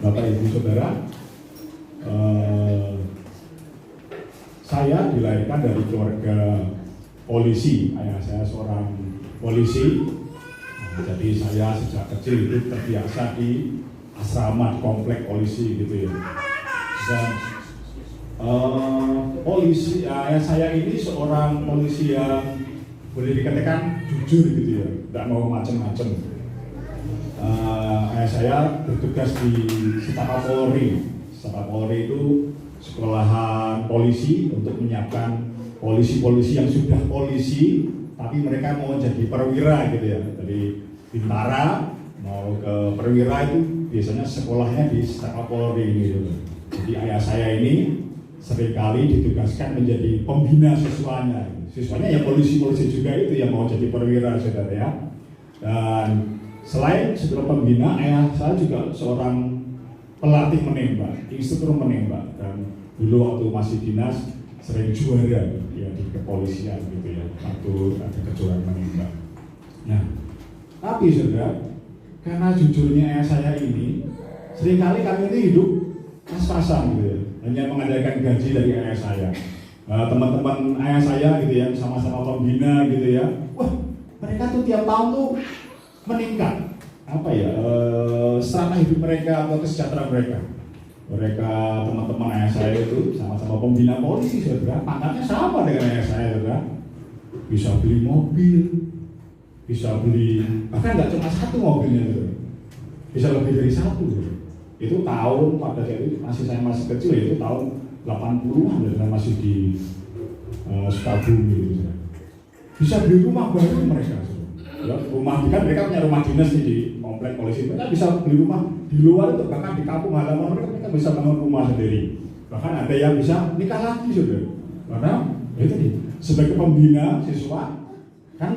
Bapak Ibu Saudara, saya dilahirkan dari keluarga polisi. Ayah saya seorang polisi. Jadi saya sejak kecil itu terbiasa di asrama, komplek polisi gitu ya. Dan polisi, ayah saya ini seorang polisi yang boleh dikatakan jujur gitu ya, tidak mau macam-macam. Ayah saya bertugas di Setapa Polri. Setapa Polri itu sekolahan polisi untuk menyiapkan polisi-polisi yang sudah polisi, tapi mereka mau jadi perwira gitu ya. Jadi bintara mau ke perwira itu biasanya sekolahnya di Setapa Polri gitu. Jadi ayah saya ini seringkali ditugaskan menjadi pembina siswanya. Siswanya ya polisi-polisi juga itu yang mau jadi perwira, saudara ya. Dan selain sebagai pembina, ayah saya juga seorang pelatih menembak, instruktur menembak. Dan dulu waktu masih dinas sering juara ya di kepolisian gitu ya, waktu ada kejuaraan menembak. Nah, tapi saudara, karena jujurnya ayah saya ini, seringkali kami itu hidup pas-pasan gitu ya, hanya mengandalkan gaji dari ayah saya. Teman-teman ayah saya gitu ya, sama-sama pembina gitu ya, wah mereka tuh tiap tahun tuh meningkat apa ya, strata hidup mereka atau kesejahteraan mereka. Mereka teman-teman ayah saya itu sama-sama pembina polisi, saudara, pangkatnya sama dengan ayah saya, saudara. Bisa beli mobil, bisa beli, bahkan nggak cuma satu mobilnya, saudara. Bisa lebih dari satu, saudara. Itu tahun pada saat itu saya masih kecil ya, itu tahun 80-an dan saya masih di Sukabumi gitu, saudara. Bisa beli rumah baru mereka, saudara. Ya, rumah kan mereka punya rumah dinas di komplek polisi, mereka bisa beli rumah di luar itu, bahkan di kampung halaman mereka bisa bangun rumah sendiri, bahkan ada yang bisa nikah lagi, saudara. Karena itu nih, sebagai pembina siswa kan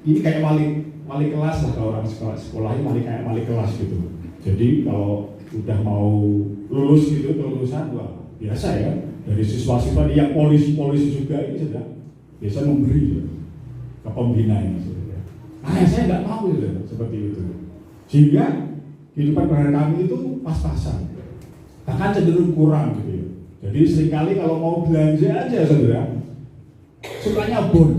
ini kayak wali kelas lah, kalau orang sekolah ini kayak wali kelas gitu. Jadi kalau udah mau lulus gitu, kelulusan, wah biasa ya, dari siswa-siswa yang polisi-polisi juga ini sudah biasa memberi ya, ke pembina ini. Saya nggak mau ya, seperti itu. Sehingga kehidupan berhari kami itu pas-pasan, bahkan cenderung kurang gitu ya. Jadi seringkali kalau mau belanja aja, saudara, sukanya bon.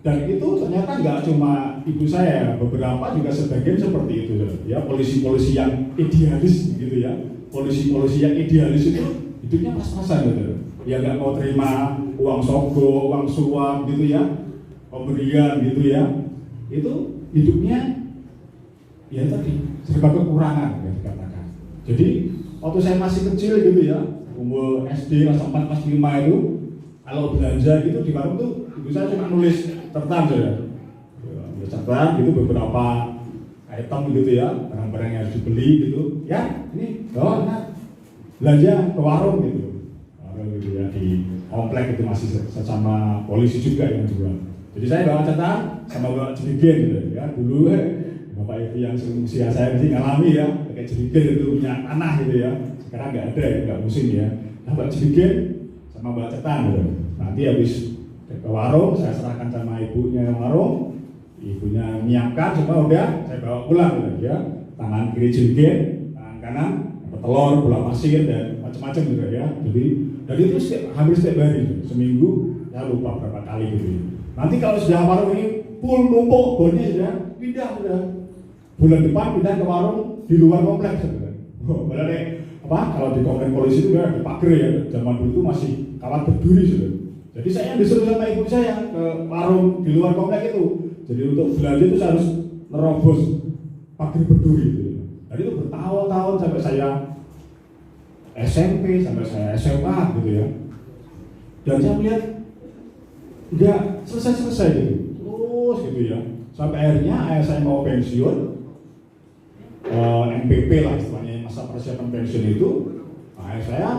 Dan itu ternyata nggak cuma ibu saya, beberapa juga sebagian seperti itu, saudara. Ya, polisi-polisi yang idealis gitu ya, polisi-polisi yang idealis itu hidupnya pas-pasan, saudara. Ya nggak mau terima uang sogo, uang suap gitu ya, pemberian gitu ya. Itu hidupnya ya tadi serba kekurangan ya dikatakan. Jadi waktu saya masih kecil gitu ya, umur SD kelas 4 kelas 5 itu, kalau belanja gitu di warung tuh ibu saya cuma nulis catatan saja. Ya, catatan gitu beberapa item gitu ya, barang-barang yang harus dibeli gitu. Ya, ini bawa belanja ke warung gitu. Warung gitu ya, di komplek itu masih sama polisi juga yang jual. Jadi saya bawa catatan sama bawa jerigen gitu ya. Dulu Bapak Ibu yang usia saya mesti ngalami ya, pakai jerigen itu punya tanah gitu ya. Sekarang nggak ada ya, nggak musim ya. Nah, bawa jerigen sama bawa catatan gitu. Nanti habis ke warung, saya serahkan sama ibunya yang warung, ibunya menyiapkan, semua udah saya bawa pulang gitu ya. Tangan kiri jerigen, tangan kanan telur, gula pasir dan macam-macam juga ya. Jadi itu hampir setiap hari, seminggu saya lupa berapa kali gitu ya. Nanti kalau sudah warung ini full numpuk, bonnya sudah pindah sudah. Bulan depan pindah ke warung di luar kompleks sudah. Berarti apa? Kalau di komplek polisi itu udah dipagar ya. Zaman dulu itu masih kawat berduri sudah. Jadi saya disuruh sama ibu saya ke warung di luar komplek itu. Jadi untuk belanja itu saya harus nerobos pagar berduri itu. Jadi itu bertahun-tahun sampai saya SMP, sampai saya SMA gitu ya. Dan saya melihat nggak selesai gitu, terus gitu ya. Sampai akhirnya ayah saya mau pensiun, MPP lah istilahnya, masa persiapan pensiun itu. Ayah saya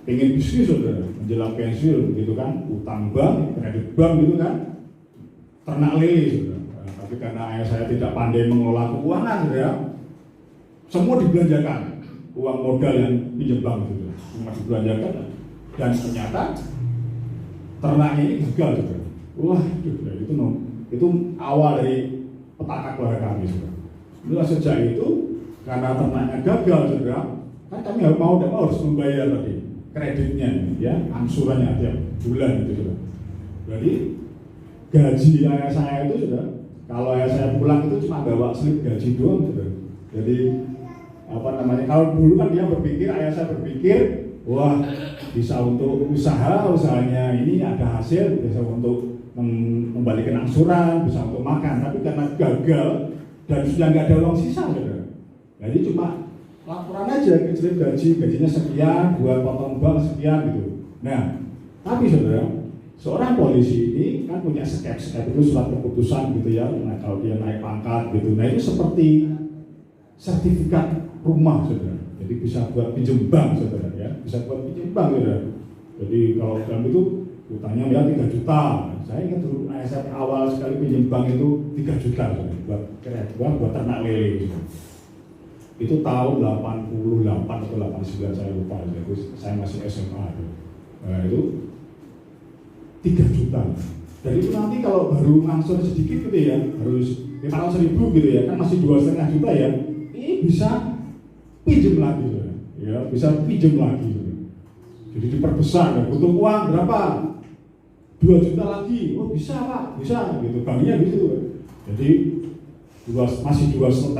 pengen bisnis sudah menjelang pensiun gitu kan, utang bank, kredit bank gitu kan, ternak lele sudah. Tapi karena ayah saya tidak pandai mengelola keuangan sudah, semua dibelanjakan, uang modal yang pinjam bank gitu, semua dibelanjakan. Dan ternyata ternaknya ini gagal juga. Wah, itu awal dari petaka keluarga kami juga. Sejak itu karena ternaknya gagal juga, kan kami mau tidak mau harus membayar tadi kreditnya, ya, angsurannya tiap bulan itu sudah. Jadi gaji ayah saya itu sudah, kalau ayah saya pulang itu cuma bawa slip gaji doang sudah. Jadi apa namanya, kalau dulu kan dia berpikir, ayah saya berpikir, wah bisa untuk usahanya ini ada hasil, bisa untuk membalikan angsuran, bisa untuk makan, tapi karena gagal dan sudah nggak ada uang sisa saudara. Jadi cuma laporan aja ke slip gajinya sekian, buat potong bank sekian gitu. Nah, tapi saudara, seorang polisi ini kan punya skep itu surat keputusan gitu ya. Nah, kalau dia naik pangkat gitu, nah itu seperti sertifikat rumah saudara. Jadi bisa buat pinjam bank saudara ya, bisa buat pinjam bank saudara. Jadi kalau dalam itu utangnya ya 3 juta. Saya ingat dulu saya awal sekali pinjam bank itu 3 juta saudara, buat kredit buat ternak lele saudara. Itu tahun 88 atau 89 saya lupa, itu saya masih SMA itu. Nah itu 3 juta. Jadi itu nanti kalau baru ngangsur sedikit gitu ya, harus 500.000 gitu ya, kan masih 2,5 juta ya. Ini bisa pinjam lagi ya, bisa pinjam lagi. Jadi diperbesar, ya. Butuh uang berapa? 2 juta lagi. Oh bisa Pak, bisa gitu. Banknya gitu. Jadi masih 2,5,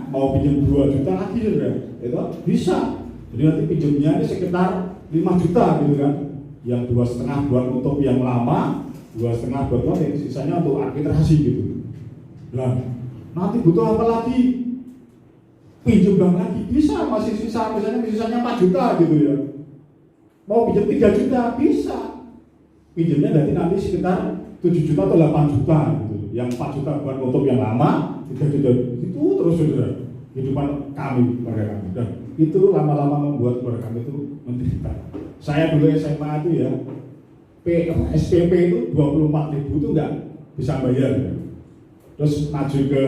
mau pinjam 2 juta lagi saudara. Itu bisa. Jadi nanti pinjamnya ini sekitar 5 juta gitu kan. Yang 2,5 buat untuk yang lama, 2,5 buat yang sisanya untuk arbitrasi gitu. Nah, nanti butuh apa lagi? Pinjam bank lagi bisa, masih sisa, misalnya sisanya 4 juta gitu ya. Mau pinjam 3 juta bisa. Pinjamnya nanti sekitar 7 juta atau 8 juta gitu. Yang 4 juta buat untuk yang lama, 3 juta itu terus saudara. Kehidupan kami, keluarga kami. Dan itu lama-lama membuat keluarga kami itu menderita. Saya dulu SMA itu ya, SPP itu 24.000 itu enggak bisa bayar ya. Terus maju ke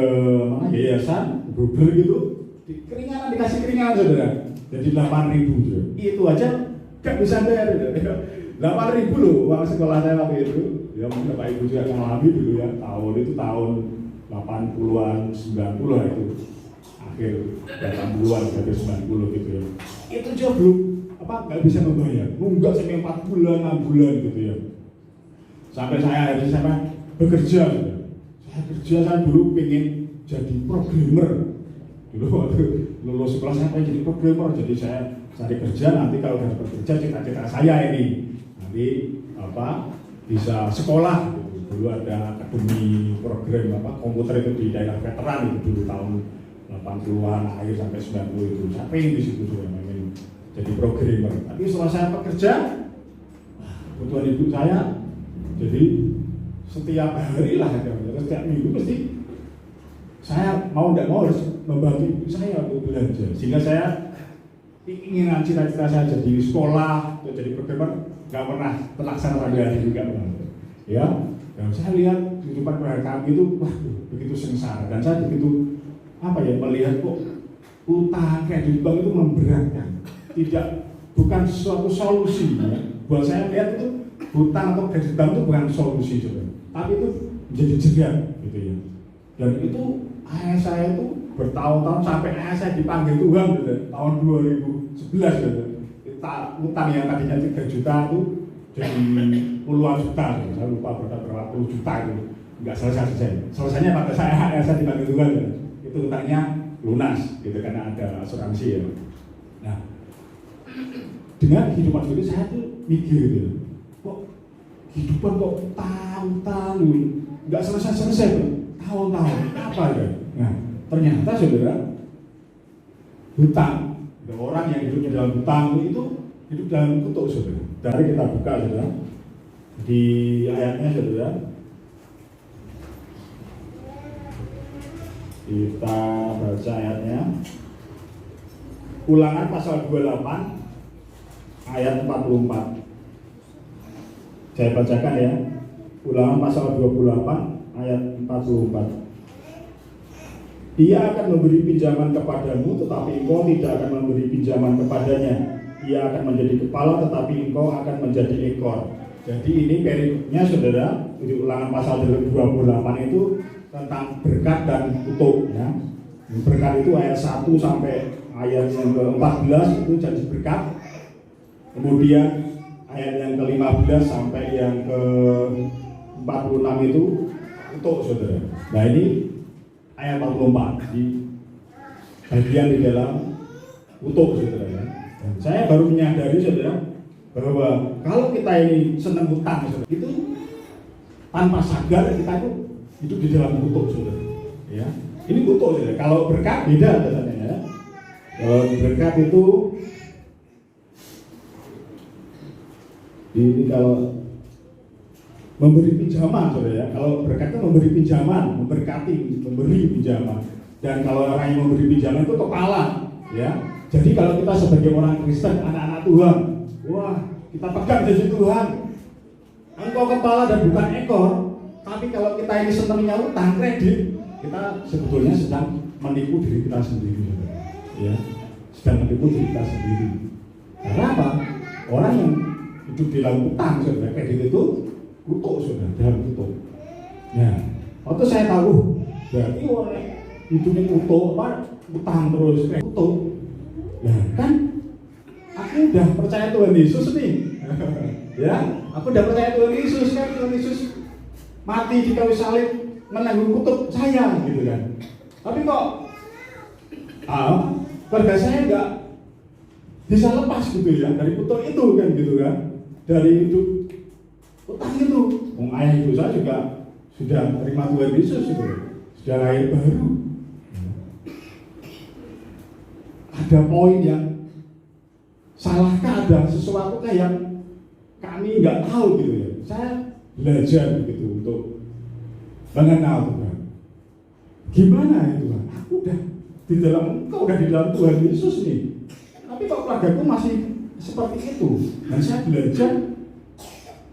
mana yayasan, Google gitu, dikasih keringanan saudara. Jadi 8.000 saudara. Itu aja nggak bisa bayar saudara. 8.000 loh uang sekolah saya waktu itu. Ya mungkin Bapak Ibu juga mengalami dulu ya, tahun 80-an, 90-an itu. Akhir 80-an, akhir 90 gitu ya. Itu juga belum nggak bisa membayar. Nunggak sampai 4 bulan, 6 bulan gitu ya. Sampai saya bekerja. Saya dulu pengen jadi programmer. Dulu waktu lulus sekolah saya pengen jadi programmer. Jadi saya cari kerja, nanti kalau udah bekerja cita-cita saya ini nanti bisa sekolah gitu. Dulu ada akademi program komputer itu di daerah veteran itu dulu tahun 80-an akhir sampai 90 itu. Saya pengen di situ juga ingin jadi programmer. Tapi setelah saya bekerja, kebutuhan ibu saya, jadi setiap hari lah, setiap minggu mesti saya mau tidak mau harus membantu ibu saya untuk belanja. Sehingga saya ingin cita-cita saya jadi sekolah atau jadi programmer nggak pernah terlaksana pada hari juga pernah. Ya, dan saya lihat kehidupan keluarga kami itu begitu sengsara dan saya begitu melihat kok utang kredit bank itu memberatkan. Bukan suatu solusi ya. Buat saya lihat itu hutang atau kredit bank itu bukan solusi juga, tapi itu menjadi jerat gitu ya. Dan itu ayah saya itu bertahun-tahun sampai ayah saya dipanggil Tuhan gitu, tahun 2011 gitu. Utang yang tadinya 3 juta itu jadi puluhan juta gitu. Saya lupa berapa puluh juta itu nggak selesai. Selesainya pada ayah saya dipanggil Tuhan gitu. Itu utangnya lunas gitu karena ada asuransi ya. Nah, dengan kehidupan itu saya tuh mikir gitu, kok kehidupan kok tahun-tahun nggak selesai tahun-tahun apa ya? Nah, ternyata saudara hutang, ada orang yang hidupnya dalam hutang itu hidup dalam kutuk saudara. Dari kita buka saudara di ayatnya saudara, kita baca ayatnya. Ulangan pasal 28 ayat 44. Saya bacakan ya. Ulangan pasal 28 ayat 44. Dia akan memberi pinjaman kepadamu, tetapi engkau tidak akan memberi pinjaman kepadanya. Dia akan menjadi kepala, tetapi engkau akan menjadi ekor. Jadi ini perikopnya saudara, di ulangan pasal 28 itu tentang berkat dan kutuk ya. Berkat itu ayat 1 sampai ayat yang ke-14 itu janji berkat. Kemudian ayat yang ke-15 sampai yang ke-46 itu untuk saudara. Nah ini ayat 44 di bagian di dalam untuk saudara ya. Dan saya baru menyadari saudara bahwa kalau kita ini senang hutang saudara, itu tanpa sadar kita itu hidup di dalam kutuk saudara. Ya, ini kutuk saudara. Kalau berkat beda katanya ya. Kalau berkat itu ini kalau memberi pinjaman saudara ya. Kalau berkat itu memberi pinjaman, memberkati, memberi pinjaman. Dan kalau orang yang memberi pinjaman itu kepala ya. Jadi kalau kita sebagai orang Kristen, anak-anak Tuhan, wah kita pegang janji Tuhan, engkau kepala dan bukan ekor. Tapi kalau kita ini senangnya utang kredit, kita sebetulnya sedang menipu diri kita sendiri, ya, sedang menipu diri kita sendiri. Karena apa? Orang yang hidup di dalam utang, saudara, kredit itu kutuk, saudara, dalam kutuk. Ya, waktu saya tahu, berarti orang hidupnya kutuk, apa? Utang terus, kutuk. Ya kan, aku udah percaya Tuhan Yesus nih, ya, aku udah percaya Tuhan Yesus kan, Tuhan Yesus mati di kayu salib menanggung kutuk saya, gitu kan. Tapi kok, keluarga saya nggak bisa lepas gitu ya dari kutuk itu kan, gitu kan, dari hidup utang itu. Ayah ibu saya juga sudah terima Tuhan Yesus, gitu, sudah lahir baru. Ada poin yang salahkah, ada sesuatu yang kami nggak tahu gitu ya. Saya belajar begitu untuk mengenal Tuhan. Gimana itu Tuhan? Aku udah di dalam, engkau udah di dalam Tuhan Yesus nih. Tapi kok keluargaku masih seperti itu. Dan saya belajar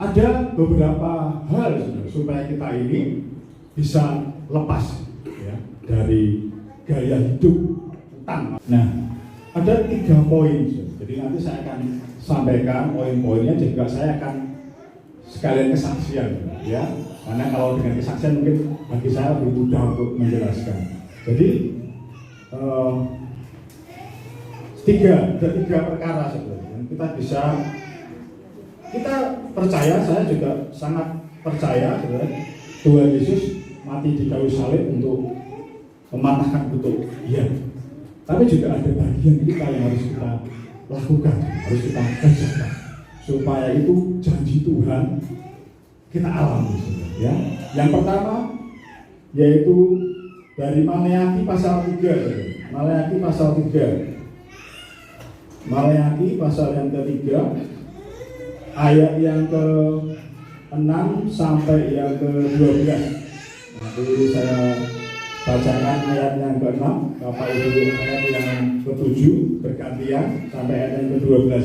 ada beberapa hal supaya kita ini bisa lepas ya dari gaya hidup utang. Nah, ada 3 poin. Jadi nanti saya akan sampaikan poin-poinnya, juga saya akan sekalian kesaksian ya. Karena kalau dengan kesaksian mungkin bagi saya lebih mudah untuk menjelaskan. Jadi ada tiga perkara sebenarnya yang kita bisa, kita percaya, saya juga sangat percaya sebenarnya Tuhan Yesus mati di kayu salib untuk mematahkan kutuk. Iya. Tapi juga ada bagian kita yang harus kita lakukan, harus kita kerjakan supaya itu janji Tuhan kita alami, ya. Yang pertama yaitu dari Maleakhi pasal 3, Maleakhi pasal 3, Maleakhi pasal yang ketiga, ayat yang ke-6 sampai yang ke-12. Nanti saya bacakan ayat yang ke-6, Bapak Ibu, ayat yang ke-7 bergantian sampai ayat yang ke-12.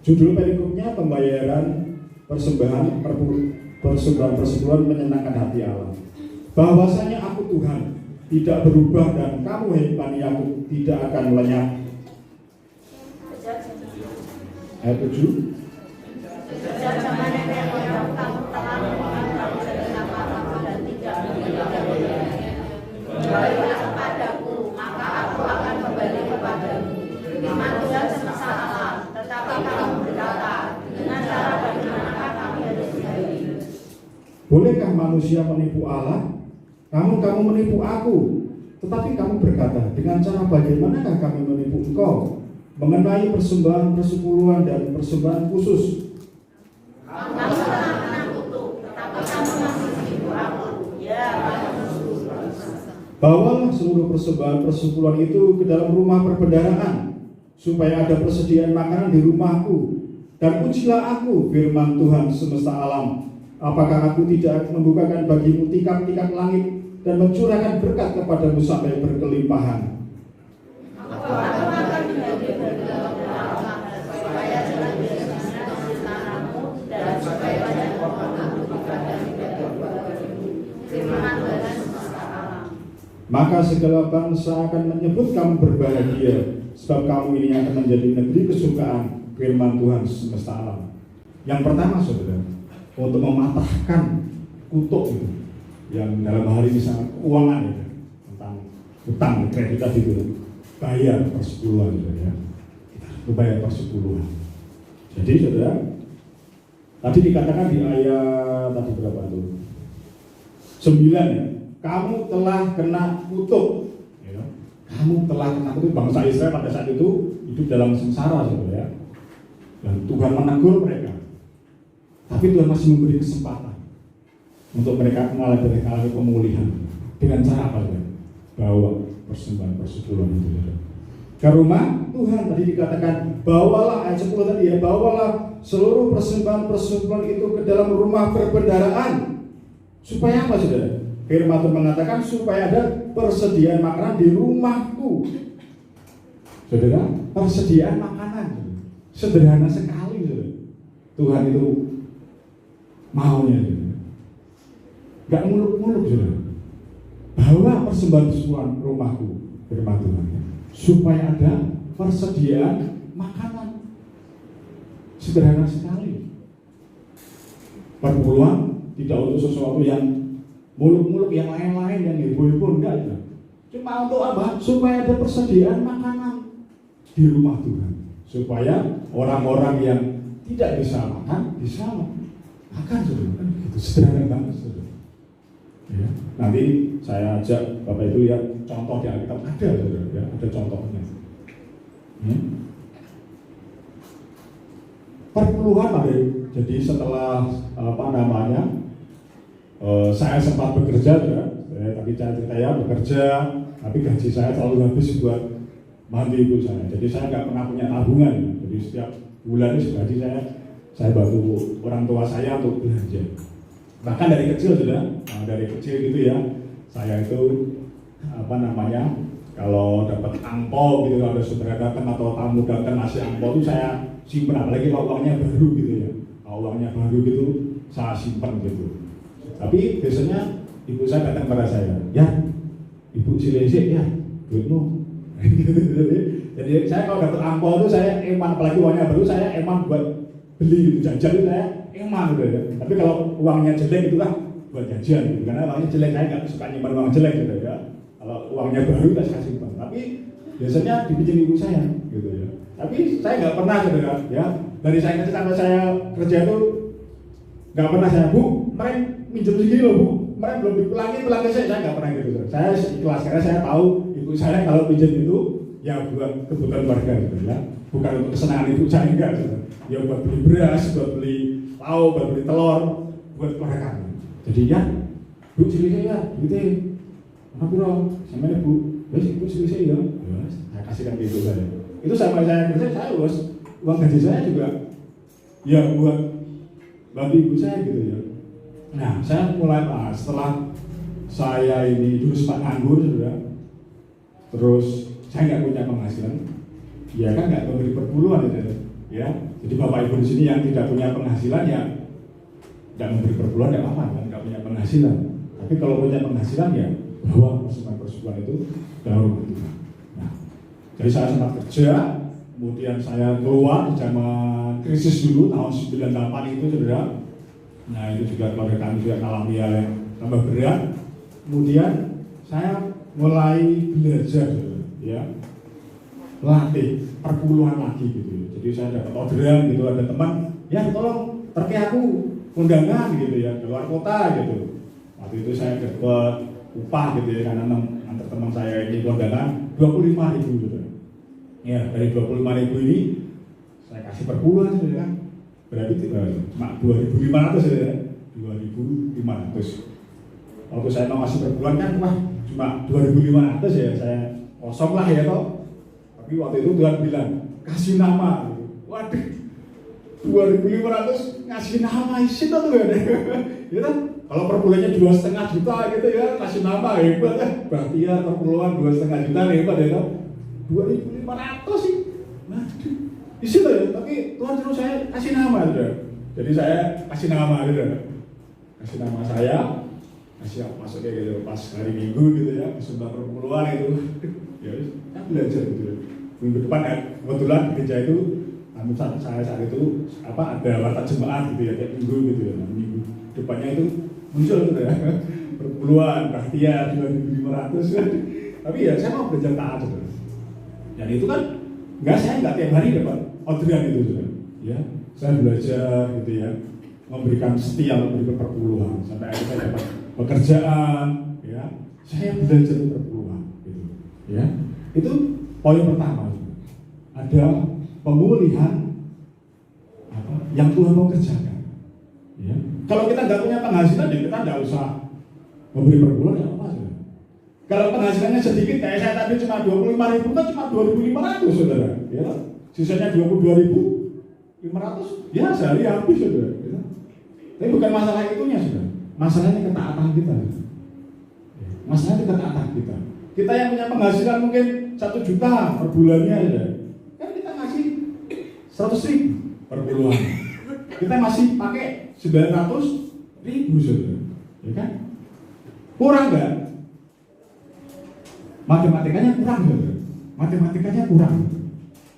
Judul perikopnya pembayaran persembahan persepuluhan menyenangkan hati Allah. Bahwasanya aku Tuhan tidak berubah dan kamu hai Bani Yakub tidak akan lenyap. Ayat 7. Kembalilah kepadaku, maka aku akan kembali kepadamu. Firman Tuhan semesta alam, tetapi kamu berkata, dengan cara bagaimanakah kami harus kembali? Bolehkah manusia menipu Allah? Kamu menipu aku. Tetapi kamu berkata, dengan cara bagaimanakah kami menipu engkau? Mengenai persembahan persepuluhan dan persembahan khusus. Kamu telah menakutku, tetapi kamu masih menipu aku. Ya, bawalah seluruh persembahan persepuluhan itu ke dalam rumah perbendaharaan, supaya ada persediaan makanan di rumahku. Dan ujilah aku, firman Tuhan semesta alam, apakah aku tidak membukakan bagimu tikap-tikap langit dan mencurahkan berkat kepadamu sampai berkelimpahan. Aku akan menjadi berkelimpahan, supaya jalan biasa di tanahmu dan supaya banyak kamu ibadah kepadamu. Firman Tuhan semesta alam. Maka segala bangsa akan menyebut kamu berbahagia, sebab kamu ini akan menjadi negeri kesukaan, firman Tuhan semesta alam. Yang pertama saudara, untuk mematahkan kutuk itu, yang dalam hal ini sangat keuangan itu, tentang utang kredit tadi itu. bayar persepuluhan ya. Kita harus bayar persepuluhan. Jadi saudara, tadi dikatakan di ayat tadi berapa itu? 9 ya. Kamu telah kena kutuk. Ya. Kamu telah kena kutuk. Bangsa Israel pada saat itu hidup dalam sengsara saudara ya. Dan Tuhan menegur mereka. Tapi Tuhan masih memberi kesempatan untuk mereka mengalami pemulihan. Dengan cara apa ya? Bawa persembahan persepuluhan itu ya. Ke rumah Tuhan tadi dikatakan bawalah ayat 10 tadi ya, bawalah seluruh persembahan itu ke dalam rumah perbendaharaan. Supaya apa saudara? Firman Tuhan mengatakan supaya ada persediaan makanan di rumahku. Saudara, persediaan makanan sederhana sekali saudara. Tuhan itu maunya saudara. Gak muluk-muluk saudara. Bawa persembahan rumahku, firman Tuhan, supaya ada persediaan makanan. Sederhana sekali. Perpuluhan tidak untuk sesuatu yang muluk-muluk, yang lain-lain, yang heboh-heboh, enggak ya. Cuma untuk apa? Supaya ada persediaan makanan di rumah Tuhan, supaya orang-orang yang tidak bisa makan bisa makan saudara. Itu sederhana banget saudara. Ya. Nanti saya ajak Bapak Ibu lihat contoh di Alkitab ada saudara, ya, ada contohnya. Perpuluhan ada. Jadi setelah saya sempat bekerja ya, tapi saya cerita ya bekerja, tapi gaji saya selalu habis buat bantu ibu saya. Jadi saya nggak pernah punya tabungan. Jadi setiap bulan itu gaji saya bantu orang tua saya untuk belanja. Bahkan dari kecil sudah, dari kecil gitu ya, saya itu kalau dapat angpau gitu, ada saudara datang atau tamu datang ngasih angpau itu saya simpan, apalagi kalau uangnya baru gitu ya. Kalau uangnya baru gitu saya simpan gitu. Tapi biasanya ibu saya datang pada saya, ya ibu Silesi ya duitmu. Jadi saya kalau dapat angpau itu saya eman, apalagi uangnya baru saya eman buat beli gitu, jajan itu saya eman gitu ya. Tapi kalau uangnya jelek itu kan buat jajan gitu. Karena uangnya jelek saya nggak suka nyimpan uang jelek gitu ya. Kalau uangnya baru saya simpan. Tapi biasanya dipinjam ibu saya gitu ya. Tapi saya nggak pernah saudara ya. Dari saya kecil sampai saya kerja itu nggak pernah saya, Bu, mereka minjem segini loh Bu, mereka belum dipulangi saya nggak pernah gitu. Saya ikhlas karena saya tahu ibu saya kalau pinjam itu ya buat kebutuhan keluarga gitu ya, bukan untuk kesenangan ibu saya enggak gitu. Ya buat beli beras, buat beli lauk, buat beli telur, buat keluarga kami. Jadi ya, Bu Silesi ya, gitu. Apa bro? Sama ya Bu, wes ibu Silesi ya, saya kasihkan ke ibu saya. Itu sama saya kerja, saya bos uang gaji saya juga ya buat bantu ibu saya gitu ya. Nah, saya mulai setelah saya ini dulu sempat nganggur sudah, terus saya nggak punya penghasilan, ya kan nggak memberi perpuluhan ya. Jadi bapak ibu di sini yang tidak punya penghasilan ya nggak memberi perpuluhan nggak apa-apa kan, nggak punya penghasilan. Tapi kalau punya penghasilan ya bawa persepuluhan itu ke rumah Tuhan. Nah, jadi saya sempat kerja, kemudian saya keluar di zaman krisis dulu tahun 98 itu saudara. Nah itu juga keluarga kami juga mengalami hal yang tambah berat. Kemudian saya mulai belajar ya, latih perpuluhan lagi gitu. Jadi saya dapat orderan gitu, ada teman ya tolong terkait aku undangan gitu ya ke luar kota gitu. Waktu itu saya dapat upah gitu ya, karena antar teman saya ini undangan 25.000 gitu. Ya dari 25.000 ini saya kasih perpuluhan gitu kan. Berarti cuma 2.500 ya, 2.500. Waktu saya mau kasih perbulan kan, wah cuma 2.500 ya, saya kosong lah ya toh. Tapi waktu itu Tuhan bilang, kasih nama. Waduh, 2.500 ngasih nama isi tuh ya. Ya kan, kalau perbulannya 2,5 juta gitu ya, kasih nama hebat ya. Berarti ya perpuluhan 2,5 juta hebat ya toh. 2.500 sih. Waduh. Di situ ya, tapi Tuhan terus saya kasih nama saudara. Jadi saya kasih nama saudara. Kasih nama saya, kasih masuknya gitu pas hari Minggu gitu ya, sudah perpuluhan itu. Ya, saya belajar gitu. Minggu depan ya, kebetulan gereja itu saya saat itu ada warta jemaat gitu ya, kayak Minggu gitu ya. Minggu depannya itu muncul gitu ya. Perpuluhan, bahtiar 2.500. Tapi ya saya mau belajar taat saudara. Dan itu kan saya nggak tiap hari dapat orderan itu, saudara. Ya, saya belajar gitu ya, memberikan setia memberi perpuluhan sampai akhirnya saya dapat pekerjaan, ya. Saya belajar perpuluhan, gitu. Ya, itu poin pertama. Ada pemulihan yang Tuhan mau kerjakan. Ya. Kalau kita nggak punya penghasilan, ya kita nggak usah memberi perpuluhan, ya apa saudara. Kalau penghasilannya sedikit, kayak saya tadi cuma 25.000, kan cuma 2.500 saudara. Ya, sisanya 22.500, ya sehari habis saudara. Ya. Tapi bukan masalah itunya saudara. Masalahnya ketaatan kita. Masalahnya ketaatan kita. Kita yang punya penghasilan mungkin 1 juta per bulannya ya. Kan kita ngasih 100.000 per bulan. Kita masih pakai 900.000 saudara. Ya kan? Kurang nggak? Matematikanya kurang saudara. Matematikanya kurang.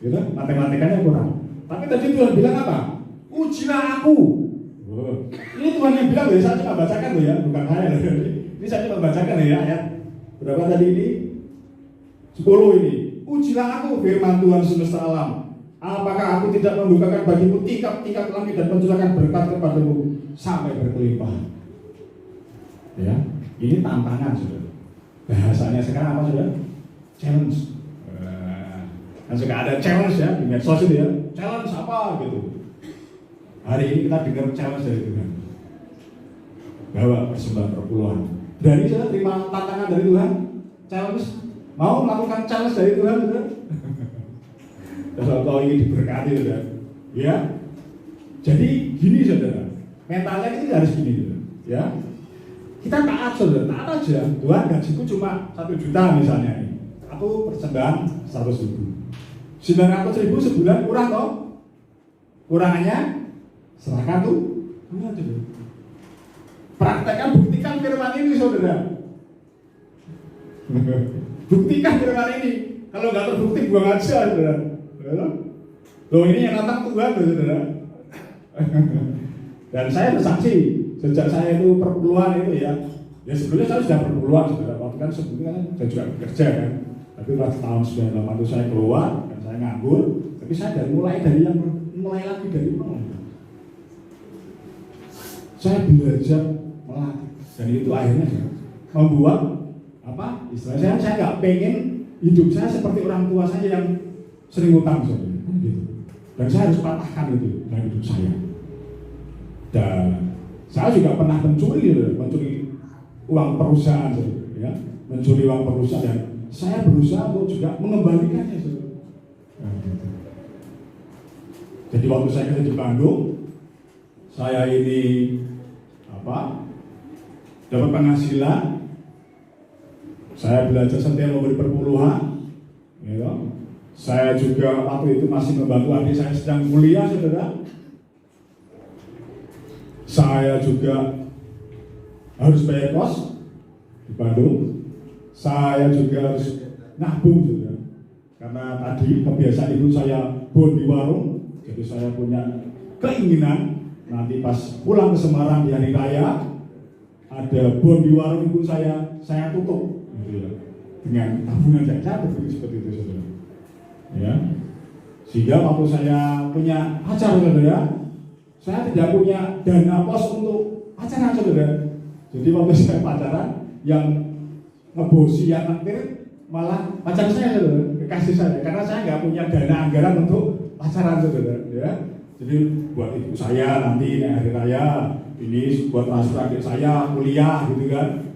Gitu? Matematikanya kurang. Tapi tadi Tuhan bilang apa? Ujilah aku. Ini Tuhan yang bilang, saya cuma bacakan loh ya, bukan saya. Ini saya cuma bacakan ya ayat berapa tadi ini? 10 ini. Ujilah aku, firman Tuhan semesta alam. Apakah aku tidak membukakan bagimu tingkap-tingkap langit dan mencurahkan berkat kepadamu sampai berkelimpahan? Ya, ini tantangan saudara. Bahasanya sekarang apa saudara? Challenge. Kan suka ada challenge ya di medsos itu ya. Challenge apa gitu. Hari ini kita dengar challenge dari Tuhan. Bawa persembahan perpuluhan. Berani saudara terima tantangan dari Tuhan? Challenge? Mau melakukan challenge dari Tuhan saudara? Kalau ingin diberkati saudara. Ya. Jadi gini saudara. Mentalnya kita harus gini saudara. Ya. Kita taat saudara, taat aja. Tuhan gajiku cuma 1 juta misalnya nih. Aku persembahan 100.000. 900.000 sebulan kurang toh? Kurangannya serahkan tuh. Praktekkan, buktikan firman ini saudara. Buktikan firman ini. Kalau nggak terbukti buang aja saudara. Loh ini yang nantang Tuhan saudara. Dan saya bersaksi sejak saya itu perpuluhan itu ya sebelumnya saya sudah perpuluhan saudara. Waktu kan sebelumnya kan saya juga bekerja kan. Tapi pas tahun 98 itu saya keluar dan saya nganggur. Tapi saya mulai lagi dari nol. Saya belajar melatih dan itu akhirnya membuat apa? Istilahnya saya nggak pengen hidup saya seperti orang tua saya yang sering utang saudara. Gitu. Dan saya harus patahkan itu dalam hidup saya. Dan saya juga pernah mencuri uang perusahaan, ya, mencuri uang perusahaan. Dan saya berusaha untuk juga mengembalikannya. Nah, gitu. Jadi waktu saya kerja di Bandung, saya ini dapat penghasilan, saya belajar setia memberi perpuluhan, ya. Saya juga waktu itu masih membantu adik saya sedang kuliah, saudara. Saya juga harus bayar kos di Bandung. Saya juga harus nabung juga. Karena tadi kebiasaan ibu saya bon di warung, jadi saya punya keinginan nanti pas pulang ke Semarang di hari raya ada bon di warung ibu saya tutup gitu ya. Dengan tabungan saya berpikir seperti itu saudara. Ya. Sehingga waktu saya punya pacar saudara, saya tidak punya dana pos untuk pacaran saudara. Jadi waktu saya pacaran, yang ngebosi, yang naktir malah pacar saya saudara, kekasih saya. Karena saya nggak punya dana anggaran untuk pacaran saudara. Ya. Jadi buat ibu saya nanti hari raya ini buat transfer adik saya kuliah gitu kan,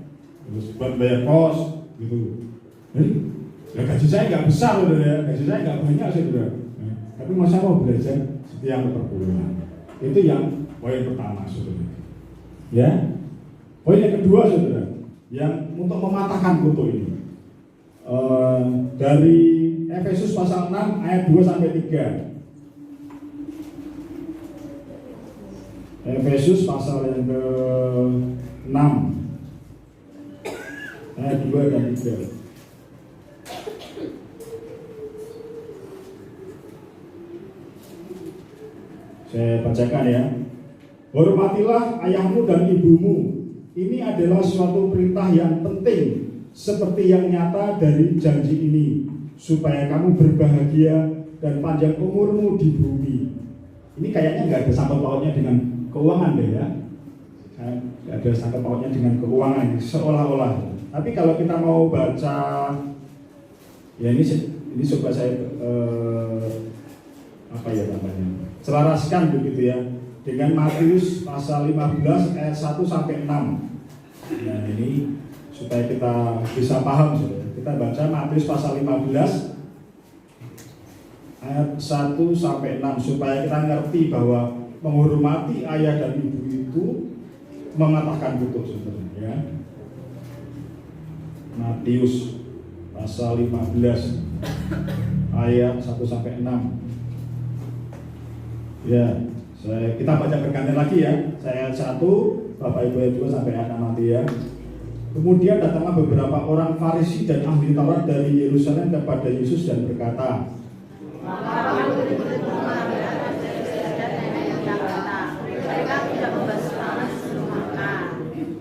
terus buat bayar kos gitu. Jadi ya gaji saya nggak besar saudara, gaji saya nggak banyak saudara. Tapi masa mau belajar setia perpuluhan. Itu yang poin pertama saudara. Ya. Poin yang kedua saudara, yang untuk mematahkan kutu ini dari Efesus pasal 6 ayat 2 sampai 3. Efesus pasal yang ke-6 ayat 2 dan 3. Saya bacakan ya. Hormatilah ayahmu dan ibumu. Ini adalah suatu perintah yang penting, seperti yang nyata dari janji ini. supaya kamu berbahagia dan panjang umurmu di bumi. Ini kayaknya nggak ada sangkut pautnya dengan keuangan deh ya. Nggak ada sangkut pautnya dengan keuangan seolah-olah. Tapi kalau kita mau baca, ya ini coba saya apa ya namanya, selaraskan begitu ya dengan Matius pasal 15 ayat 1 sampai 6. Nah ini supaya kita bisa paham, kita baca Matius pasal 15 ayat 1 sampai 6 supaya kita ngerti bahwa menghormati ayah dan ibu itu mengatakan butuh sebenarnya ya. Matius pasal 15 ayat 1 sampai 6. Ya, kita baca bergantian lagi ya. Saya ayat 1, Bapak Ibu ayat 2 sampai ayat 6 nanti ya. Kemudian datanglah beberapa orang Farisi dan ahli Taurat dari Yerusalem kepada Yesus dan berkata,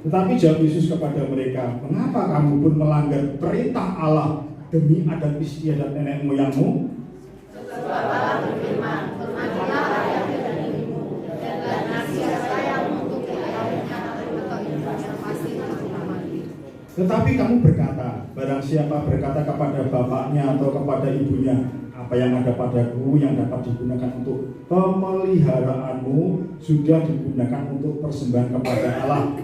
tetapi jawab Yesus kepada mereka, mengapa kamu pun melanggar perintah Allah demi adat istiadat nenek moyangmu? Sebab Allah berfirman, hormatilah ayahmu dan ibumu, dan kasih sayang untuk ayahnya atau ibunya pasti mati. Tetapi kamu berkata, barang siapa berkata kepada bapaknya atau kepada ibunya, apa yang ada padaku yang dapat digunakan untuk pemeliharaanmu sudah digunakan untuk persembahan kepada Allah.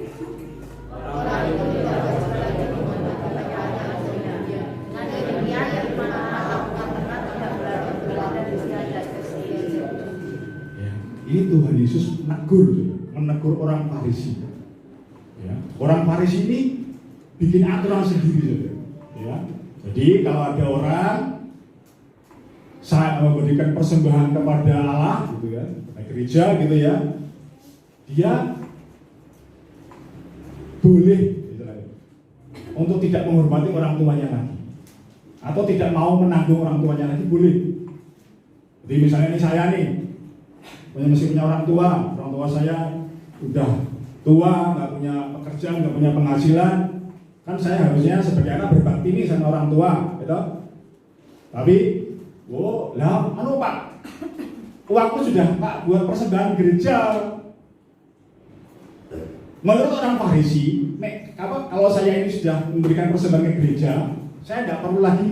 Orang itu tidak bersedia menggunakan kepada dia. Dengan demikian yang mana melakukan tidak berlaku dan istiadat sendiri. Ini Tuhan Yesus menegur orang Farisi. Ya. Orang Farisi ini bikin aturan sendiri, ya. Jadi kalau ada orang saya memberikan persembahan kepada Allah, gitu ya, gereja, gitu ya, dia boleh untuk tidak menghormati orang tuanya lagi, atau tidak mau menanggung orang tuanya lagi, boleh. Jadi misalnya ini saya nih, masih punya orang tua saya udah tua, nggak punya pekerjaan, nggak punya penghasilan, kan saya harusnya sebagai anak berbakti nih sama orang tua, gitu. Tapi, Pak, uangku sudah Pak buat persembahan gereja. Menurut orang Farisi, kalau saya ini sudah memberikan persembahan ke gereja, saya tidak perlu lagi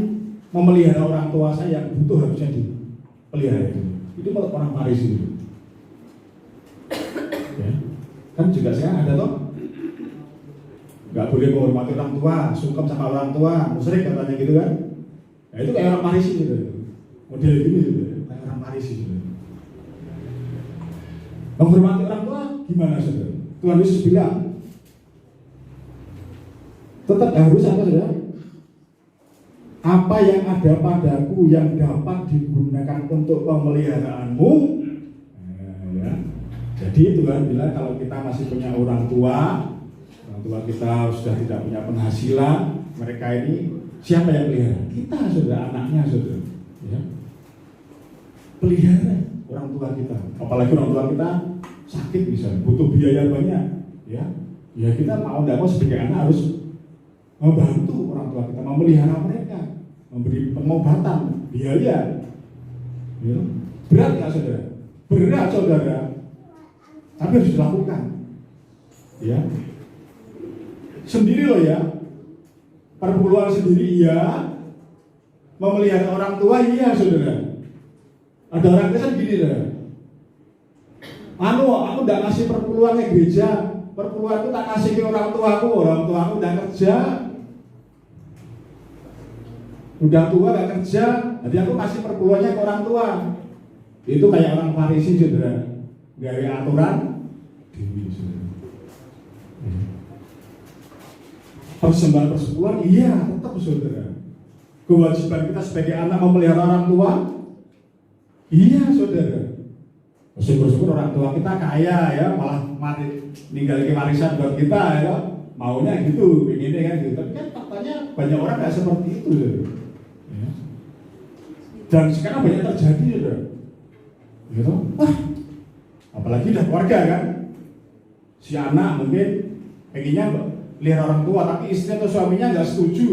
memelihara orang tua saya yang butuh harusnya dipelihara itu. Itu menurut orang Farisi itu. Ya. Kan juga saya ada toh, nggak boleh menghormati orang tua, sungkem sama orang tua, musyrik katanya gitu kan. Nah itu kayak orang Farisi gitu. Model gini gitu, kayak orang Farisi gitu. Menghormati orang tua gimana saudara? Tuhan Yesus bilang, tetap harus apa saudara? Apa yang ada padaku yang dapat digunakan untuk pemeliharaanmu. Ya. Jadi Tuhan bilang kalau kita masih punya orang tua kita sudah tidak punya penghasilan, mereka ini siapa yang pelihara? Kita saudara, anaknya saudara. Ya. Pelihara orang tua kita, apalagi orang tua kita sakit misalnya, butuh biaya banyak, ya kita mau tidak mau sebagai anak harus membantu orang tua kita, memelihara mereka, memberi pengobatan, biaya, ya. Berat nggak saudara? Berat saudara, tapi harus dilakukan, ya. Sendiri loh ya, perpuluhan sendiri iya, memelihara orang tua iya saudara. Ada orang Kristen gini saudara. Aku tidak ngasih perpuluhan ke gereja, perpuluhan itu tak kasih ke orang tuaku udah kerja, udah tua gak kerja, jadi aku kasih perpuluhannya ke orang tua. Itu kayak orang Farisi saudara, gawe aturan dewi saudara. Persembahan iya tetap saudara. Kewajiban kita sebagai anak memelihara orang tua, iya saudara. Syukur-syukur orang tua kita kaya ya, malah ninggalin warisan buat kita ya, maunya gitu, pengennya kan gitu. Tapi kan faktanya banyak orang nggak seperti itu, saudara. Ya. Dan sekarang banyak terjadi, saudara. Gitu. Apalagi udah keluarga kan, si anak mungkin pengennya lihat orang tua, tapi istri atau suaminya nggak setuju,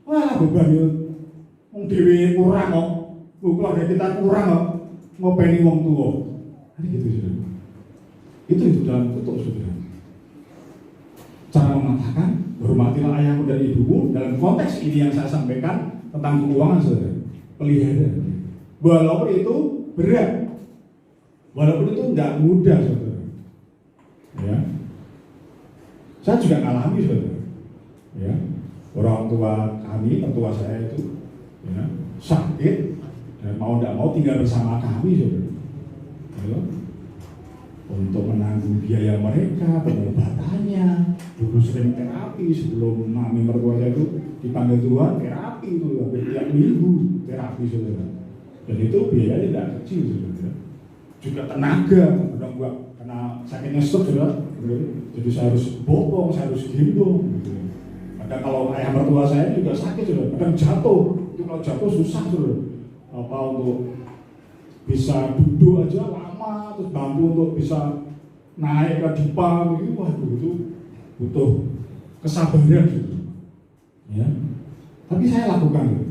saudara. Beban itu, Dewi kurang kok, keluarga kita kurang kok, ngopeni wong tua. Hari gitu saudara. Itu dalam tutuk saudara. Cara mengatakan hormatilah ayahmu dan ibumu dalam konteks ini yang saya sampaikan tentang keuangan saudara. Pelihara. Walaupun itu berat, walaupun itu tidak mudah saudara. Ya, saya juga ngalami saudara. Ya, orang tua kami, mertua saya itu, ya, sakit dan mau tidak mau tinggal bersama kami saudara. Ya, untuk menanggung biaya mereka, pengobatannya. Dulu sering terapi sebelum mami mertua saya itu dipanggil Tuhan, terapi itu hampir tiap minggu terapi saudara. Dan itu biayanya tidak kecil saudara. Juga tenaga, karena sakitnya stroke saudara. Jadi saya harus bopong, saya harus gendong. Gitu. Kadang kalau ayah mertua saya juga sakit saudara, kadang jatuh. Itu kalau jatuh susah saudara. Apa untuk bisa duduk aja lama, terus bantu untuk bisa naik ke dipang, itu waduh itu butuh kesabaran gitu. Ya. Tapi saya lakukan gitu.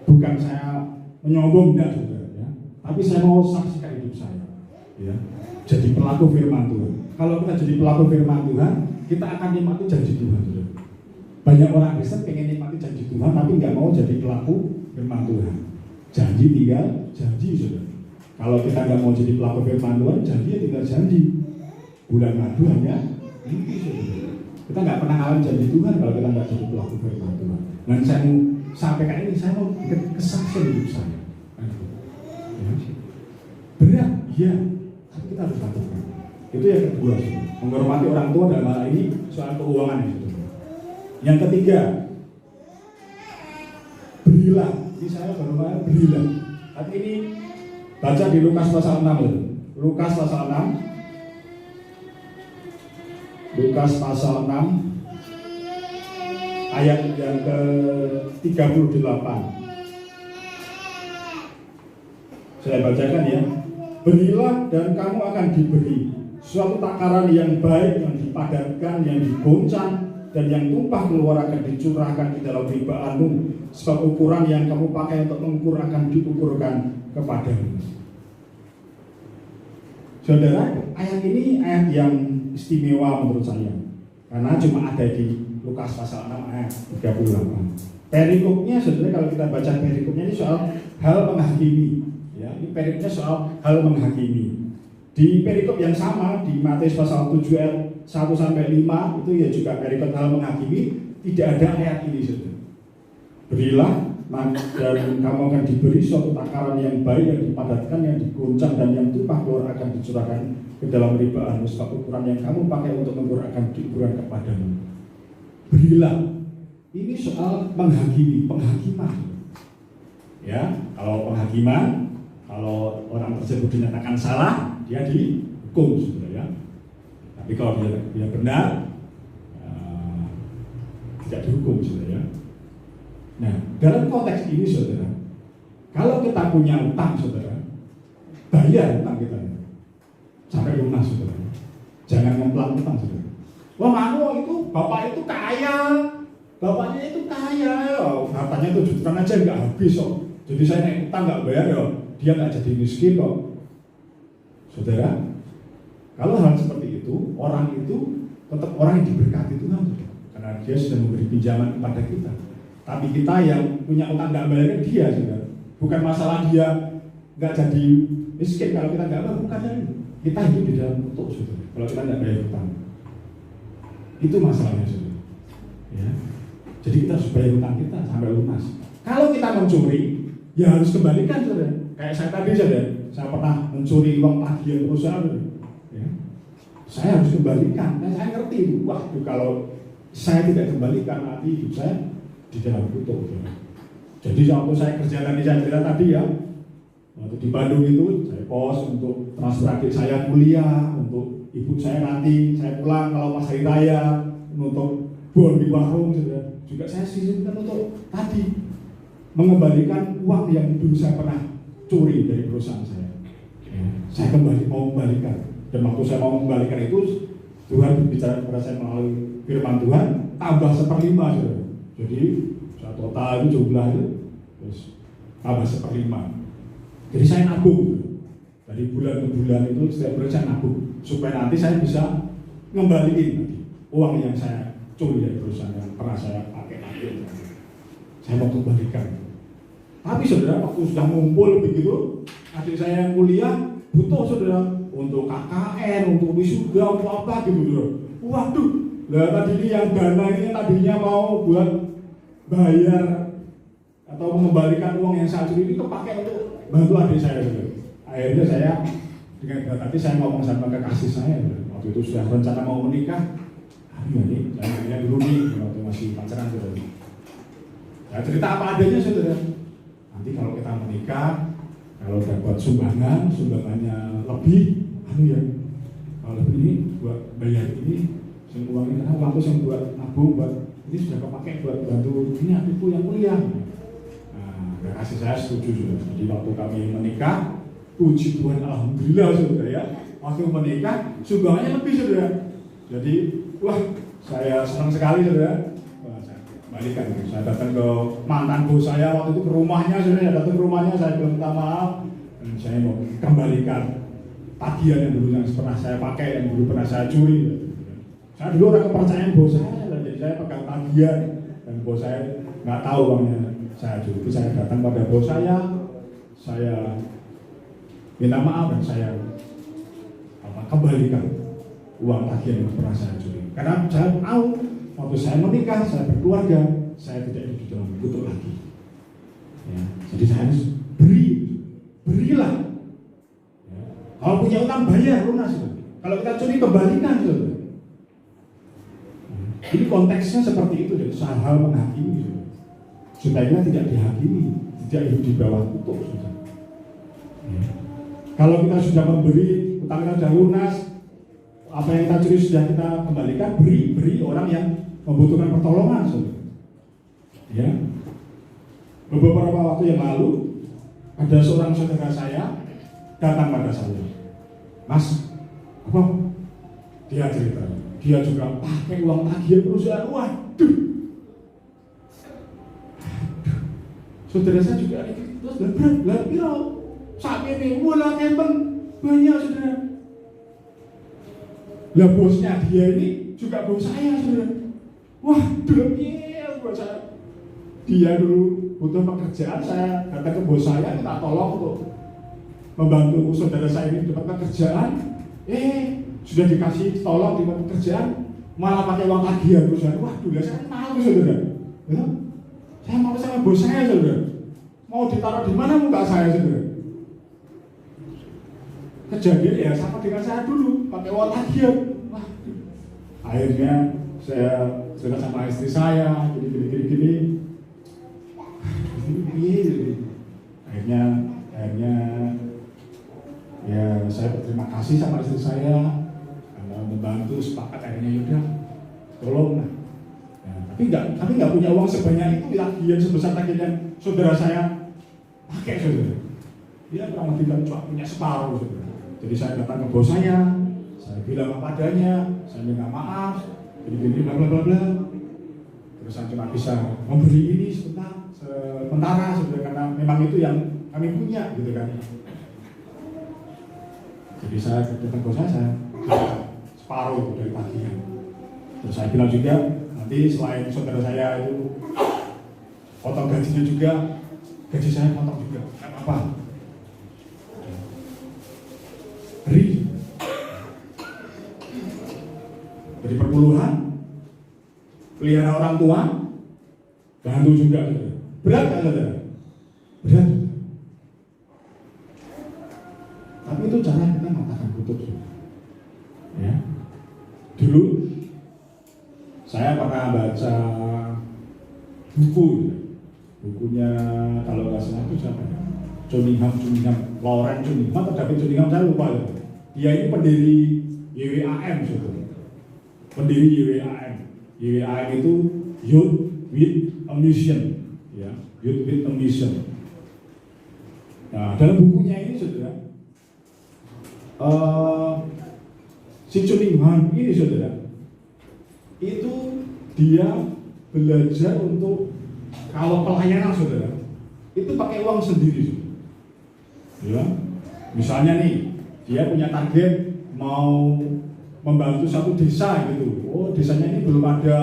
Bukan saya menyombong enggak saudara ya. Tapi saya mau saksikan hidup saya. Ya. Jadi pelaku firman Tuhan. Kalau kita jadi pelaku firman Tuhan, kita akan nikmati janji Tuhan saudara. Banyak orang Kristen pengen nikmati janji Tuhan tapi nggak mau jadi pelaku firman Tuhan. Janji tinggal janji saudara. Kalau kita nggak mau jadi pelaku firman Tuhan, janji ya tinggal janji. Bulan madu hanya mimpi saudara. Kita nggak pernah ngalamin janji Tuhan kalau kita nggak jadi pelaku firman Tuhan. Dan saya mau sampaikan ini, saya mau bikin kesaksian hidup saya. Ya. Berat, iya, tapi kita harus lakukan. Itu yang kedua, saudara. Menghormati orang tua dalam hal ini soal keuangan itu. Yang ketiga, berilah. Ini saya baru berilah. Tapi ini baca di Lukas pasal 6. Lukas pasal 6. Lukas pasal 6 ayat yang ke-38. Saya bacakan ya. Berilah dan kamu akan diberi suatu takaran yang baik, yang dipadatkan, yang digoncang, dan yang tumpah keluar akan dicurahkan di dalam ribaanmu. Sebab ukuran yang kamu pakai untuk mengukur akan diukurkan kepadamu. Saudara, ayat ini ayat yang istimewa menurut saya. Karena cuma ada di Lukas pasal 6 ayat 38. Perikopnya saudara, kalau kita baca perikopnya ini soal hal menghakimi. Ya, ini perikopnya soal hal menghakimi. Di perikop yang sama di Matius pasal 7 ayat 1 sampai 5 itu ya juga perikop hal menghakimi, tidak ada ayat ini saudara. Berilah dan kamu akan diberi suatu takaran yang baik, yang dipadatkan, yang digoncang, dan yang tumpah keluar akan dicurahkan ke dalam ribaanmu. Sebab ukuran yang kamu pakai untuk mengukur akan diukurkan kepadamu. Berilah. Ini soal menghakimi, penghakiman. Ya, kalau penghakiman, kalau orang tersebut dinyatakan salah, dia dihukum, saudara ya. Tapi kalau dia benar, tidak dihukum, saudara ya. Nah, dalam konteks ini, saudara, kalau kita punya utang, saudara, bayar utang kita sampai lunas, saudara. Jangan ngemplang utang, saudara. Wah, mano itu bapak itu kaya, bapaknya itu kaya, hartanya 7 juta aja nggak habis kok. Jadi saya naik utang nggak bayar ya, dia nggak jadi miskin kok. Saudara, kalau hal seperti itu, orang itu tetap orang yang diberkati Tuhan, saudara, karena dia sudah memberi pinjaman kepada kita. Tapi kita yang punya utang nggak bayar dia, saudara. Bukan masalah dia nggak jadi miskin kalau kita nggak bayar, bukan itu. Kita hidup di dalam kutuk, saudara. Kalau kita nggak bayar utang, itu masalahnya, saudara. Ya. Jadi kita harus bayar utang kita sampai lunas. Kalau kita mencuri, ya harus kembalikan, saudara. Kayak saya tadi, saudara. Saya pernah mencuri uang tagihan perusahaan, saudara. Ya. Saya harus kembalikan. Nah, saya ngerti, wah, kalau saya tidak kembalikan, nanti hidup saya di dalam kutuk. Jadi waktu saya kerja tadi, saya cerita tadi ya, waktu di Bandung itu saya pos untuk transfer adik saya kuliah, untuk ibu saya nanti saya pulang kalau pas hari raya, untuk bon di warung juga saya sisihkan untuk tadi mengembalikan uang yang dulu saya pernah curi dari perusahaan saya. Saya mau kembalikan, dan waktu saya mau kembalikan itu Tuhan berbicara kepada saya melalui firman Tuhan, tambah 1/5, saudara. Jadi Saya total itu jumlah itu terus tambah 1/5. Jadi saya nabung dari bulan ke bulan itu setiap bulan saya nabung supaya nanti saya bisa ngembaliin uang yang saya curi dari perusahaan yang pernah saya pakai. Saya mau kembalikan. Tapi saudara, waktu sudah ngumpul begitu, adik saya yang kuliah butuh saudara untuk KKN, untuk wisuda, untuk apa gitu saudara. Waduh, lah tadi ini yang dana ini tadinya mau buat bayar atau mengembalikan uang yang saya curi ini kepakai untuk bantu adik saya saudara. Akhirnya saya dengan berat hati saya ngomong sama kekasih saya waktu itu sudah rencana mau menikah. Aduh ini saya dulu nih waktu masih pacaran saudara. Saya cerita apa adanya saudara. Nanti kalau kita menikah, kalau dapat sumbangannya lebih, ya. Kalau lebih ini buat bayar ini, uang ini karena uangku yang buat nabung, buat ini sudah kepakai buat bantu ini adikku yang kuliah. Nah, kasih saya setuju saudara. Jadi waktu kami menikah, puji Tuhan, alhamdulillah saudara ya. Waktu menikah, sumbangannya lebih saudara. Jadi, wah, saya senang sekali saudara. Balikan, saya datang ke mantan bos saya waktu itu ke rumahnya, saya datang ke rumahnya, saya bilang minta maaf dan saya mau kembalikan tagihan yang dulu yang pernah saya pakai, yang dulu pernah saya curi. Saya dulu orang kepercayaan bos saya, jadi saya pegang tagihan dan bos saya nggak tahu uangnya saya curi. Jadi saya datang pada bos saya minta maaf dan saya kembalikan uang tagihan yang pernah saya curi. Karena saya tahu waktu saya menikah, saya berkeluarga, saya tidak hidup di dalam kutuk lagi. Ya, jadi saya harus berilah. Ya. Kalau punya utang bayar lunas. Kalau kita curi kembalikan. Ya. Ini konteksnya seperti itu, hal menghakimi. Supaya kita tidak dihakimi, tidak hidup di bawah kutuk. Ya. Kalau kita sudah memberi, utang kita sudah lunas, apa yang kita curi sudah kita kembalikan, beri orang yang membutuhkan pertolongan. Ya. Beberapa waktu yang lalu ada seorang saudara saya datang pada saya, Mas, apa? Dia cerita, dia juga pakai uang tagihan perusahaan. Waduh, saudara saya juga terus berat saat ini mulai kempen banyak saudara. Lah bosnya dia ini juga bos saya saudara. Wah, dulu iya bos saya. Dia dulu butuh pekerjaan, saya datang ke bos saya minta tolong untuk membantu saudara saya ini dapat pekerjaan. Sudah dikasih tolong dapat pekerjaan, malah pakai uang tagihan perusahaan. Wah, dulu saya malu saudara. Ya? Saya mau sama bos saya saudara. Mau ditaruh di mana muka saya saudara? Kejadian ya sama dengan saya dulu pakai uang tagihan. Wah, akhirnya saya cerita sama istri saya, gini. Akhirnya ya saya berterima kasih sama istri saya karena membantu sepakat akhirnya yaudah tolong lah. Ya, tapi nggak punya uang sebanyak itu tagihan sebesar tagihan saudara saya pakai saudara. Dia kurang lebih cuma punya separuh saudara. Jadi saya datang ke bos saya bilang apa adanya, saya minta maaf. Gini bla bla bla. Terus saya cuma bisa memberi ini sementara sudah karena memang itu yang kami punya gitu kan. Jadi saya datang ke saya separuh dari tagihan. Terus saya bilang juga nanti selain saudara saya itu potong gajinya juga, gaji saya potong juga, nggak apa-apa. Beri. Jadi perpuluhan, pelihara orang tua, bantu juga. Berat kan saudara? Berat. Tapi itu cara kita mengatakan kutuk. Ya. Dulu saya pernah baca bukunya kalau nggak salah itu siapa ya? Cunningham, Lawrence Cunningham atau David Cunningham, saya lupa ya. Dia ini pendiri YWAM saudara. Pendiri YWAM. YWAM itu Youth with a Mission, ya, Youth with a Mission. Nah, dalam bukunya ini saudara, si Cunningham ini saudara, itu dia belajar untuk Kalau pelayanan saudara, itu pakai uang sendiri. Ya, misalnya nih, dia punya target mau membantu satu desa gitu. Oh, desanya ini belum ada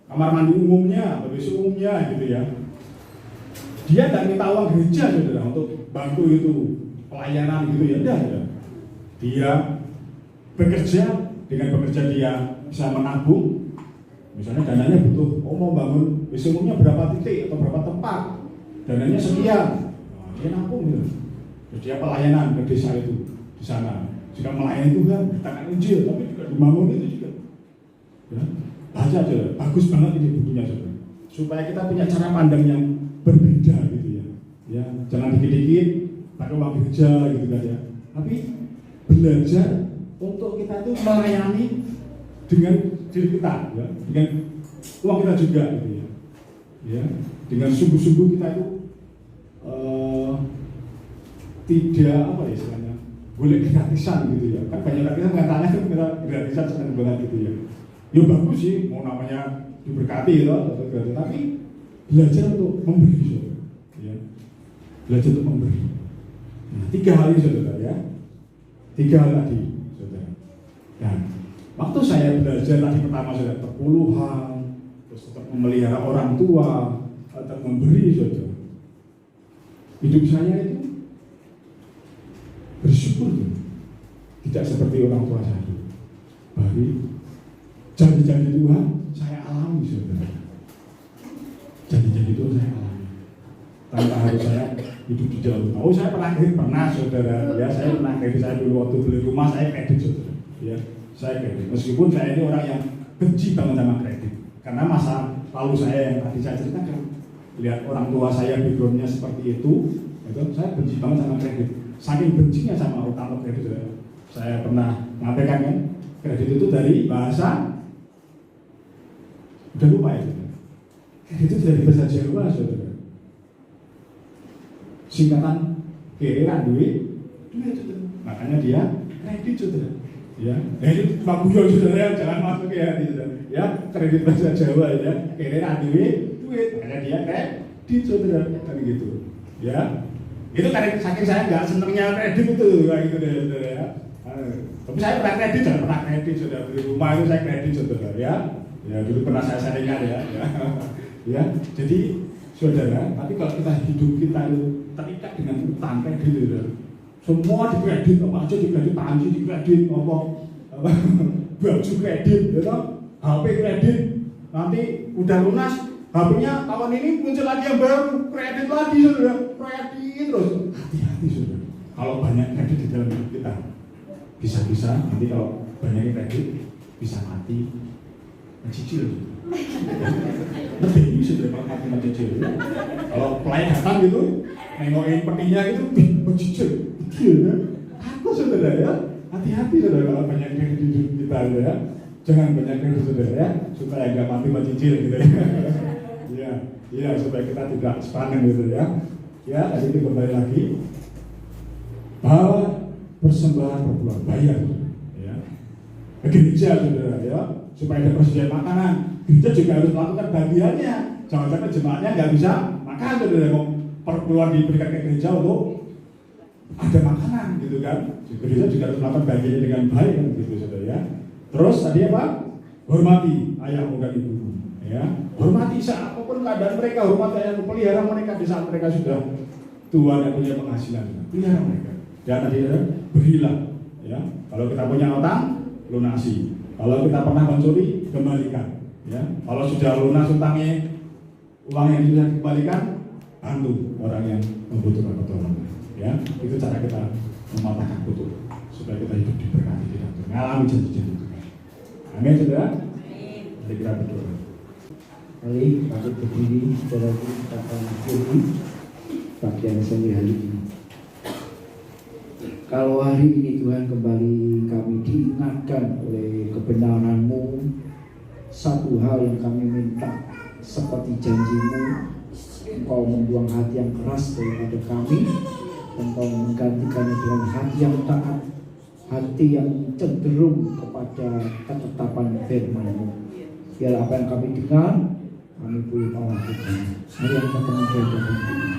kamar mandi umumnya, WC umumnya gitu ya. Dia tidak minta uang gereja saudara untuk bantu itu pelayanan gitu ya, enggak ya. Dia bekerja, dengan bekerja dia bisa menabung. Misalnya dananya butuh, mau bangun WC umumnya berapa titik atau berapa tempat, dananya sekian. Nah, dia nabung gitu. Jadi dia pelayanan ke desa itu di sana. Jika melayani Tuhan, katakan Injil, tapi juga dibangun itu juga. Ya, baca aja, bagus banget ini bukunya saudara. Supaya kita punya cara pandang yang berbeda gitu ya. Ya, jangan dikit-dikit pakai uang gereja gitu kan ya. Tapi belajar untuk kita itu melayani dengan diri kita, ya, dengan uang kita juga gitu ya. Ya, dengan sungguh-sungguh kita itu tidak apa ya istilahnya, boleh gratisan gitu ya. Kan banyak gratisan katanya kan kita gratisan senang banget gitu ya. Ya bagus sih, mau namanya diberkati loh, tapi belajar untuk memberi, ya. Belajar untuk memberi. Nah, 3 hal ini saudara ya, 3 hal tadi saudara. Nah, waktu saya belajar tadi pertama saudara, perpuluhan, terus tetap memelihara orang tua, tetap memberi saudara. Hidup saya itu bersyukur tuh. Tidak seperti orang tua saya. Bari janji-janji Tuhan saya alami saudara. Janji-janji Tuhan saya alami. Tanpa harus saya hidup di dalam rumah. Oh, saya pernah saudara. Ya, saya pernah kredit. Saya dulu waktu beli rumah saya kredit saudara. Ya, saya kredit. Meskipun saya ini orang yang benci banget sama kredit. Karena masa lalu saya yang tadi saya ceritakan, lihat orang tua saya backgroundnya seperti itu, saya benci banget sama kredit. Saking bencinya sama utang kredit, saya pernah mengatakan kan, kredit itu dari bahasa, udah lupa ya, kredit itu dari bahasa Jawa, saudara. Singkatan kiriran duit, makanya dia kredit, saudara. Ya, itu Pak Buyo saudara, jangan masuk ya, saudara. Ya, kredit bahasa Jawa ya, kiriran duit, makanya dia kredit, saudara, kan gitu. Ya. Itu karena saking saya nggak senengnya kredit itu kayak gitu deh saudara ya. Tapi saya pernah kredit, jangan pernah kredit saudara, beli rumah itu saya kredit saudara ya. Ya dulu pernah saya saringan ya. Ya, jadi saudara, tapi kalau kita hidup kita itu terikat dengan utang kredit saudara. Semua dikredit, apa aja dikredit, panci dikredit, apa baju kredit, gitu, HP kredit, nanti udah lunas. HP-nya tahun ini muncul lagi yang baru, kredit lagi saudara, kredit terus. Hati-hati saudara, kalau banyak kredit di dalam hidup kita, bisa-bisa nanti kalau banyak kredit bisa mati mencicil. Lebih saudara kalau mati mencicil. Kalau pelayan datang gitu, nengokin petinya gitu, mencicil, ya. Takut saudara ya, hati-hati saudara kalau banyak kredit di hidup kita ya. Jangan banyak kredit saudara ya, supaya nggak mati mencicil gitu ya. Ya, supaya kita tidak sepaneng gitu ya. Ya, tadi kita kembali lagi bahwa persembahan perpuluhan bayar, ya. Gereja saudara ya, supaya ada persediaan makanan. Gereja juga harus melakukan bagiannya. Jangan-jangan jemaatnya nggak bisa makan saudara, mau perpuluhan diberikan ke gereja untuk ada makanan gitu kan. Gereja juga harus melakukan bagiannya dengan baik kan gitu saudara ya. Terus tadi apa? Hormati ayahmu dan ibumu. Ya, hormati apapun keadaan mereka, hormati ayah, pelihara mereka di saat mereka sudah tua dan punya penghasilan, pelihara mereka. Dan tadi berilah, ya. Kalau kita punya utang, lunasi. Kalau kita pernah mencuri, kembalikan. Ya, kalau sudah lunas utangnya, uang yang sudah dikembalikan, bantu orang yang membutuhkan pertolongan. Ya, itu cara kita mematahkan kutuk supaya kita hidup diberkati, tidak mengalami janji-janji Tuhan. Amin, saudara. Mari kita berdoa. Mari patut berdiri, saudaraku, kita akan berdiri bagian seni hari ini. Kalau hari ini Tuhan kembali kami diingatkan oleh kebenaran-Mu, satu hal yang kami minta seperti janji-Mu, Engkau membuang hati yang keras daripada kami, Engkau menggantikannya dengan hati yang taat, hati yang cenderung kepada ketetapan firman-Mu. Biar apa yang kami dengar kami boleh melakukan. Mari kita menjaga Tuhan.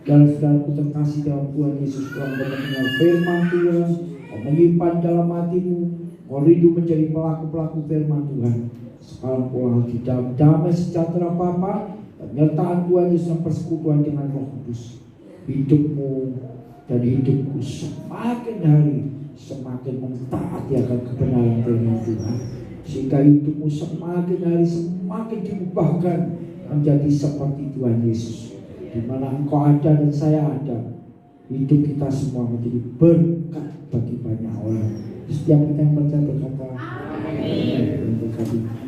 Dan saudaraku terkasih dalam Tuhan Yesus, Tuhan mendengar firman Tuhan, kau menyimpan dalam hatimu, kau rindu menjadi pelaku-pelaku firman Tuhan. Sekarang pulang lagi dalam damai sejahtera Bapa, penyertaan Tuhan Yesus dan persekutuan dengan Roh Kudus. Hidupmu dan hidupku semakin hari semakin mentaati akan kebenaran firman Tuhan, sehingga hidupmu semakin hari semakin diubahkan menjadi seperti Tuhan Yesus. Di mana engkau ada dan saya ada, hidup kita semua menjadi berkat bagi banyak orang. Setiap kita yang percaya berkata, amin.